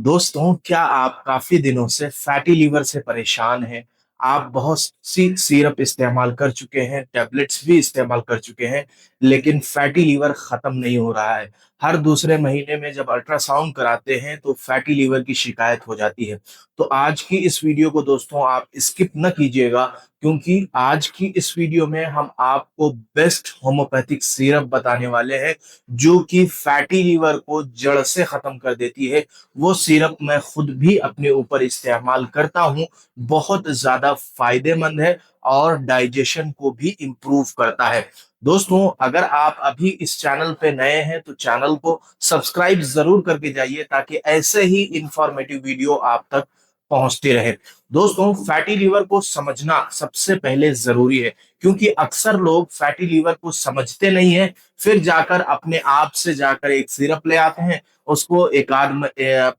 दोस्तों, क्या आप काफी दिनों से फैटी लीवर से परेशान हैं? आप बहुत सी सिरप इस्तेमाल कर चुके हैं, टैबलेट्स भी इस्तेमाल कर चुके हैं, लेकिन फैटी लीवर खत्म नहीं हो रहा है। हर दूसरे महीने में जब अल्ट्रासाउंड कराते हैं तो फैटी लीवर की शिकायत हो जाती है। तो आज की इस वीडियो को दोस्तों आप स्किप न कीजिएगा, क्योंकि आज की इस वीडियो में हम आपको बेस्ट होम्योपैथिक सिरप बताने वाले हैं, जो कि फैटी लीवर को जड़ से खत्म कर देती है। वो सिरप मैं खुद भी अपने ऊपर इस्तेमाल करता हूँ। बहुत ज्यादा फायदेमंद है और डाइजेशन को भी इम्प्रूव करता है। दोस्तों, अगर आप अभी इस चैनल पे नए हैं तो चैनल को सब्सक्राइब जरूर करके जाइए, ताकि ऐसे ही इंफॉर्मेटिव वीडियो आप तक पहुंचते रहे। दोस्तों, फैटी लीवर को समझना सबसे पहले जरूरी है, क्योंकि अक्सर लोग फैटी लीवर को समझते नहीं है। फिर जाकर अपने आप से जाकर एक सिरप ले आते हैं, उसको एक आध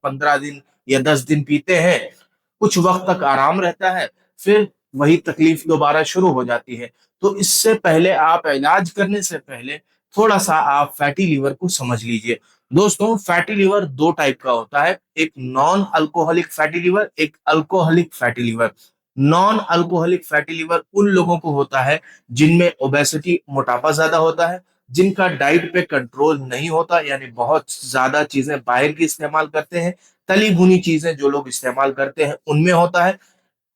15 दिन या 10 दिन पीते हैं। कुछ वक्त तक आराम रहता है, फिर वही तकलीफ दोबारा शुरू हो जाती है। तो इससे पहले आप इलाज करने से पहले थोड़ा सा आप फैटी लीवर को समझ लीजिए। दोस्तों, फैटी लीवर दो टाइप का होता है, एक नॉन अल्कोहलिक फैटी लीवर, एक alcoholic fatty liver. Non alcoholic fatty liver उन लोगों को होता है जिनमें ओबेसिटी, मोटापा ज्यादा होता है, जिनका डाइट पे कंट्रोल नहीं होता, यानी बहुत ज्यादा चीजें बाहर की इस्तेमाल करते हैं, तली भुनी चीजें जो लोग इस्तेमाल करते हैं उनमें होता है।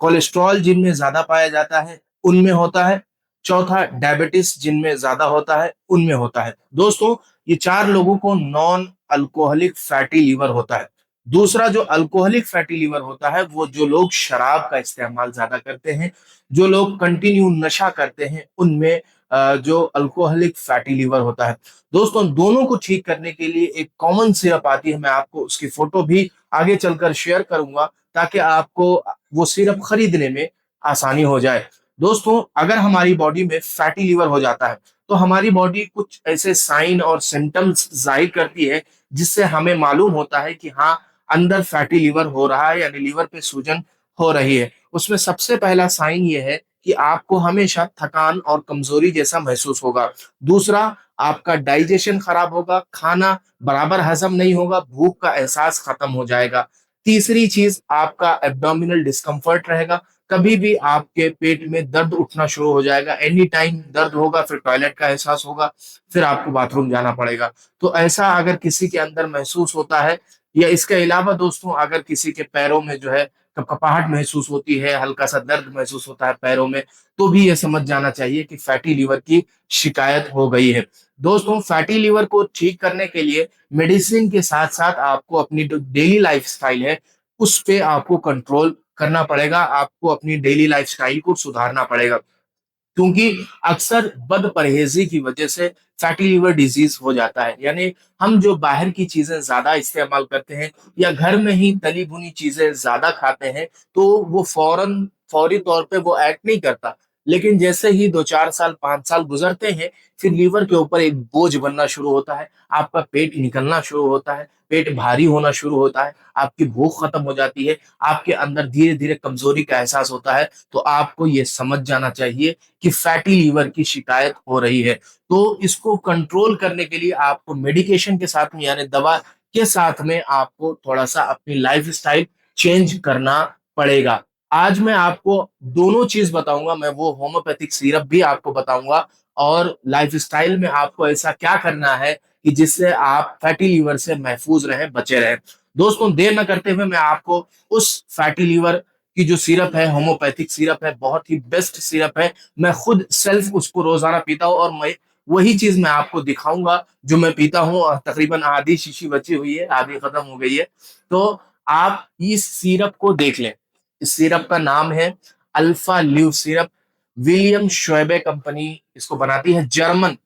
कोलेस्ट्रॉल जिनमें ज्यादा पाया जाता है उनमें होता है। चौथा, डायबिटीज जिनमें ज्यादा होता है उनमें होता है। दोस्तों, ये चार लोगों को नॉन अल्कोहलिक फैटी लीवर होता है। दूसरा जो अल्कोहलिक फैटी लीवर होता है, वो जो लोग शराब का इस्तेमाल ज्यादा करते हैं, जो लोग कंटिन्यू नशा करते हैं, उनमें जो अल्कोहलिक फैटी लीवर होता है। दोस्तों, दोनों को ठीक करने के लिए एक कॉमन सिरप आती है, मैं आपको उसकी फोटो भी आगे चलकर शेयर करूंगा, ताकि आपको वो सिरप खरीदने में आसानी हो जाए। दोस्तों, अगर हमारी बॉडी में फैटी लीवर हो जाता है तो हमारी बॉडी कुछ ऐसे साइन और सिम्टम्स जाहिर करती है, जिससे हमें मालूम होता है कि हाँ, अंदर फैटी लीवर हो रहा है, यानी लीवर पे सूजन हो रही है। उसमें सबसे पहला साइन ये है कि आपको हमेशा थकान और कमजोरी जैसा महसूस होगा। दूसरा, आपका डाइजेशन खराब होगा, खाना बराबर हजम नहीं होगा, भूख का एहसास खत्म हो जाएगा। तीसरी चीज, आपका एब्डोमिनल डिस्कम्फर्ट रहेगा। कभी भी आपके पेट में दर्द उठना शुरू हो जाएगा, एनी टाइम दर्द होगा, फिर टॉयलेट का एहसास होगा, फिर आपको बाथरूम जाना पड़ेगा। तो ऐसा अगर किसी के अंदर महसूस होता है, या इसके अलावा दोस्तों, अगर किसी के पैरों में जो है कपकपाहट महसूस होती है, हल्का सा दर्द महसूस होता है पैरों में, तो भी ये समझ जाना चाहिए कि फैटी लीवर की शिकायत हो गई है। दोस्तों, फैटी लीवर को ठीक करने के लिए मेडिसिन के साथ साथ आपको अपनी जो डेली लाइफस्टाइल है उस पे आपको कंट्रोल करना पड़ेगा, आपको अपनी डेली लाइफस्टाइल को सुधारना पड़ेगा। क्योंकि अक्सर बद परहेजी की वजह से फैटी लीवर डिजीज हो जाता है, यानी हम जो बाहर की चीजें ज्यादा इस्तेमाल करते हैं या घर में ही तली भुनी चीजें ज्यादा खाते हैं, तो वो फौरी तौर पे वो एक्ट नहीं करता। लेकिन जैसे ही 2 4 साल 5 साल गुजरते हैं, फिर लीवर के ऊपर एक बोझ बनना शुरू होता है, आपका पेट निकलना शुरू होता है, पेट भारी होना शुरू होता है, आपकी भूख खत्म हो जाती है, आपके अंदर धीरे धीरे कमजोरी का एहसास होता है। तो आपको ये समझ जाना चाहिए कि फैटी लीवर की शिकायत हो रही है। तो इसको कंट्रोल करने के लिए आपको मेडिकेशन के साथ में, यानी दवा के साथ में, आपको थोड़ा सा अपनी लाइफ स्टाइल चेंज करना पड़ेगा। आज मैं आपको दोनों चीज बताऊंगा, मैं वो होम्योपैथिक सिरप भी आपको बताऊंगा, और लाइफ स्टाइल में आपको ऐसा क्या करना है कि जिससे आप फैटी लीवर से महफूज रहें, बचे रहें। दोस्तों, देर न करते हुए मैं आपको उस फैटी लीवर की जो सिरप है, होम्योपैथिक सिरप है, बहुत ही बेस्ट सिरप है। मैं खुद सेल्फ उसको रोजाना पीता हूँ, और मैं वही चीज मैं आपको दिखाऊंगा जो मैं पीता हूँ। और तकरीबन आधी शीशी बची हुई है, आधी खत्म हो गई है। तो आप इस सिरप को देख लें। इस सिरप का नाम है अल्फा ल्यू सिरप। विलियम शोएबे कंपनी इसको बनाती है, जर्मन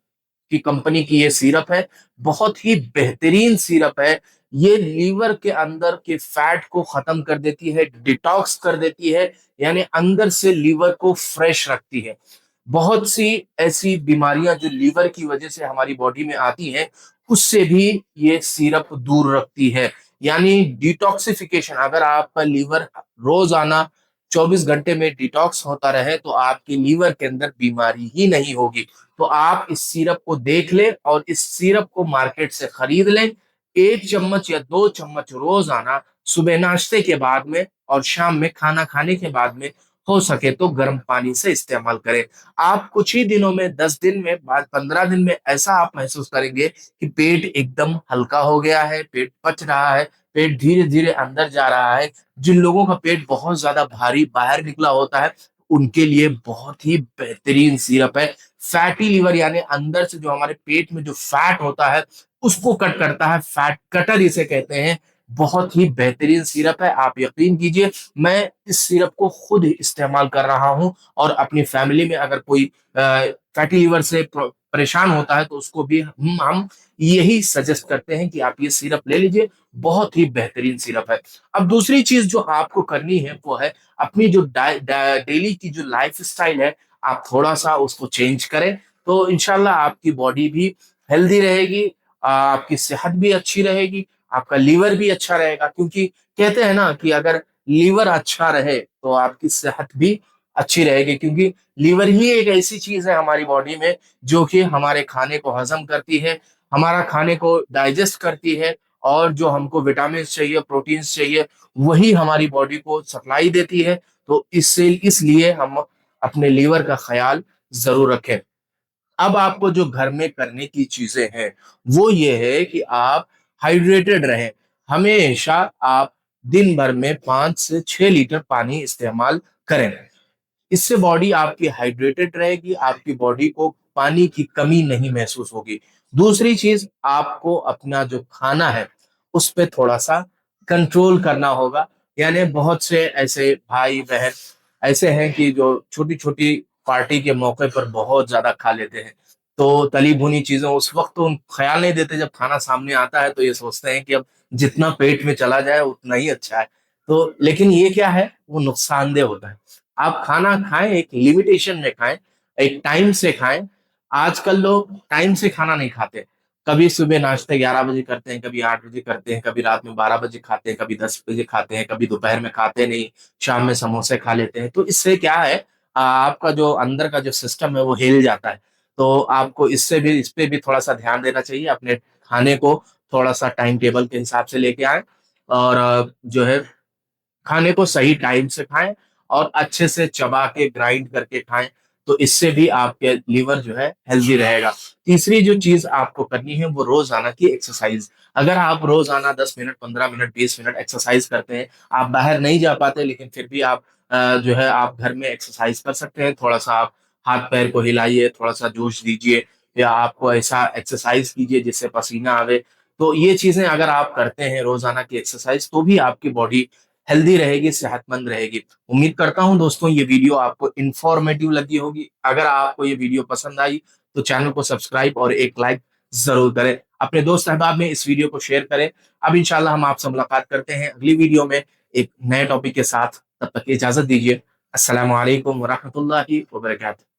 की कंपनी की ये सिरप है। बहुत ही बेहतरीन सिरप है। ये लीवर के अंदर के फैट को खत्म कर देती है, डिटॉक्स कर देती है, यानी अंदर से लीवर को फ्रेश रखती है। बहुत सी ऐसी बीमारियां जो लीवर की वजह से हमारी बॉडी में आती हैं, उससे भी ये सिरप दूर रखती है। यानी डिटॉक्सिफिकेशन, अगर आपका लीवर रोजाना 24 घंटे में डिटॉक्स होता रहे, तो आपके लीवर के अंदर बीमारी ही नहीं होगी। तो आप इस सिरप को देख लें और इस सिरप को मार्केट से खरीद लें। 1 चम्मच या 2 चम्मच रोजाना सुबह नाश्ते के बाद में और शाम में खाना खाने के बाद में हो सके तो गर्म पानी से इस्तेमाल करें। आप कुछ ही दिनों में, 10 दिन में, बाद 15 दिन में ऐसा आप महसूस करेंगे कि पेट एकदम हल्का हो गया है, पेट पच रहा है, पेट धीरे धीरे अंदर जा रहा है। जिन लोगों का पेट बहुत ज्यादा भारी बाहर निकला होता है, उनके लिए बहुत ही बेहतरीन सिरप है। फैटी लीवर यानी अंदर से जो हमारे पेट में जो फैट होता है उसको कट करता है, फैट कटर इसे कहते हैं। बहुत ही बेहतरीन सिरप है, आप यकीन कीजिए। मैं इस सिरप को खुद इस्तेमाल कर रहा हूं और अपनी फैमिली में अगर कोई फैटी लीवर से परेशान होता है तो उसको भी हम यही सजेस्ट करते हैं कि आप ये सिरप ले लीजिए। बहुत ही बेहतरीन सिरप है। अब दूसरी चीज जो आपको करनी है वो है अपनी जो डेली की जो लाइफ स्टाइल है, आप थोड़ा सा उसको चेंज करें तो इंशाल्लाह आपकी बॉडी भी हेल्दी रहेगी, आपकी सेहत भी अच्छी रहेगी, आपका लीवर भी अच्छा रहेगा। क्योंकि कहते हैं ना कि अगर लीवर अच्छा रहे तो आपकी सेहत भी अच्छी रहेगी, क्योंकि लीवर ही एक ऐसी चीज है हमारी बॉडी में जो कि हमारे खाने को हजम करती है, हमारा खाने को डाइजेस्ट करती है, और जो हमको विटामिन चाहिए, प्रोटीन्स चाहिए, वही हमारी बॉडी को सप्लाई देती है। तो इसलिए हम अपने लीवर का ख्याल जरूर रखें। अब आपको जो घर में करने की चीजें हैं वो ये है कि आप हाइड्रेटेड रहें। हमेशा आप दिन भर में 5 से 6 लीटर पानी इस्तेमाल करें। इससे बॉडी आपकी हाइड्रेटेड रहेगी, आपकी बॉडी को पानी की कमी नहीं महसूस होगी। दूसरी चीज, आपको अपना जो खाना है उस पे थोड़ा सा कंट्रोल करना होगा। यानी बहुत से ऐसे भाई बहन ऐसे हैं कि जो छोटी छोटी पार्टी के मौके पर बहुत ज्यादा खा लेते हैं। तो तली भुनी चीजें उस वक्त तो उन ख्याल नहीं देते, जब खाना सामने आता है तो ये सोचते हैं कि अब जितना पेट में चला जाए उतना ही अच्छा है। तो लेकिन ये क्या है, वो नुकसानदेह होता है। आप खाना खाएं, एक लिमिटेशन में खाएं, एक टाइम से खाएं। आजकल लोग टाइम से खाना नहीं खाते। कभी सुबह नाश्ते 11 बजे करते हैं, कभी 8 बजे करते हैं, कभी रात में 12 बजे खाते हैं, कभी 10 बजे खाते हैं, कभी दोपहर में खाते नहीं, शाम में समोसे खा लेते हैं। तो इससे क्या है, आपका जो अंदर का जो सिस्टम है वो हिल जाता है। तो आपको इस पे भी थोड़ा सा ध्यान देना चाहिए। अपने खाने को थोड़ा सा टाइम टेबल के हिसाब से लेके आए, और जो है खाने को सही टाइम से खाएं, और अच्छे से चबा के ग्राइंड करके खाएं। तो इससे भी आपके लीवर जो है हेल्दी रहेगा। तीसरी जो चीज आपको करनी है वो रोजाना की एक्सरसाइज। अगर आप रोजाना 10 मिनट, 15 मिनट, 20 मिनट एक्सरसाइज करते हैं, आप बाहर नहीं जा पाते लेकिन फिर भी आप जो है आप घर में एक्सरसाइज कर सकते हैं। थोड़ा सा आप हाथ पैर को हिलाइए, थोड़ा सा जोश दीजिए, या आपको ऐसा एक्सरसाइज कीजिए जिससे पसीना आवे। तो ये चीजें अगर आप करते हैं रोजाना की एक्सरसाइज, तो भी आपकी बॉडी हेल्दी रहेगी, सेहतमंद रहेगी। उम्मीद करता हूं दोस्तों ये वीडियो आपको इंफॉर्मेटिव लगी होगी। अगर आपको ये वीडियो पसंद आई तो चैनल को सब्सक्राइब और एक लाइक जरूर करें। अपने दोस्त अहबाब में इस वीडियो को शेयर करें। अब इंशाल्लाह हम आपसे मुलाकात करते हैं अगली वीडियो में एक नए टॉपिक के साथ। तब तक की इजाजत दीजिए। अस्सलाम वालेकुम वरहमतुल्लाहि वबरकातुहू।